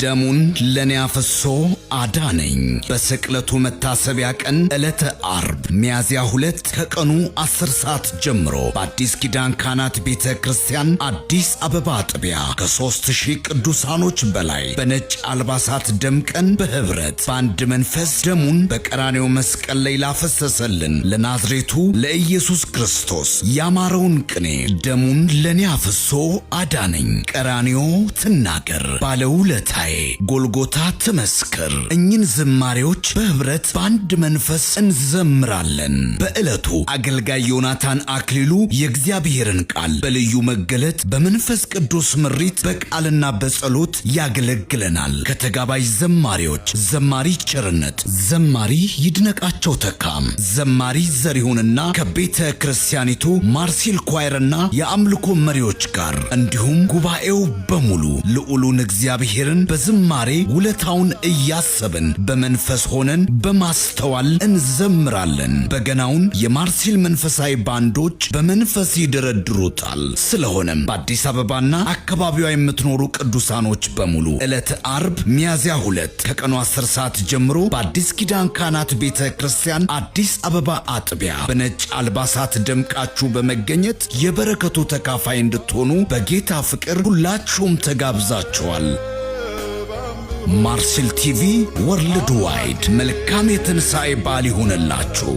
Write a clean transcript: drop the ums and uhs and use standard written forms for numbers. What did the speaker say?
ደሙን ለኔ አፍሶ አዳነኝ። በስቅለቱ መታሰቢያ ቀን ዕለተ አርብ ሚያዝያ 2 ከቀኑ 10 ሰዓት ጀምሮ በአዲስ ኪዳን ካህናት ቤተ ክርስቲያን አዲስ አበባ አጥቢያ ከ3000 ቅዱሳኖች በላይ በነጭ አልባሳት ደምቀን በህብረት በአንድ መንፈስ ደሙን በቀራንዮ መስቀል ላይ ላፈሰሰልን ለናዝሬቱ ለኢየሱስ ክርስቶስ ያማረውን ቅኔ ደሙን ለኔ አፍሶ አዳነኝ፣ ቀራንዮ ትናገር፣ ባለውለታዬ ጎልጎታ ትመስክር፣ እኝን ዝማሬዎች በህብረት በአንድ መንፈስ እንዘምራለን። በዕለቱ አገልጋይ ዮናታን አክሊሉ የእግዚአብሔርን ቃል በልዩ መገለጥ በመንፈስ ቅዱስ ምሪት በቃልና በጸሎት ያገለግለናል። ከተጋባዥ ዘማሪዎች ዘማሪ ቸርነት፣ ዘማሪ ይድነቃቸው ተካም፣ ዘማሪ ዘሪሁንና ከቤተ ክርስቲያኒቱ ማርሲል ኳየርና የአምልኮ መሪዎች ጋር እንዲሁም ጉባኤው በሙሉ ልዑሉን እግዚአብሔርን በዝማሬ ውለታውን እያሰብን በመንፈስ ሆነን በማስተዋል እንዘምራለን። በገናውን የማርሲል መንፈሳዊ ባንዶች በመንፈስ ይደረድሩታል። ስለሆነም በአዲስ አበባና አካባቢዋ የምትኖሩ ቅዱሳኖች በሙሉ ዕለተ አርብ ሚያዝያ 2 ከቀኑ 10 ሰዓት ጀምሮ በአዲስ ኪዳን ካህናት ቤተ ክርስቲያን አዲስ አበባ አጥቢያ በነጭ አልባሳት ደምቃችሁ በመገኘት የበረከቱ ተካፋይ እንድትሆኑ በጌታ ፍቅር ሁላችሁም ተጋብዛችኋል። ማርሲል ቲቪ ወርልድ ዋይድ መልካም የትንሣኤ በዓል ይሁንላችሁ።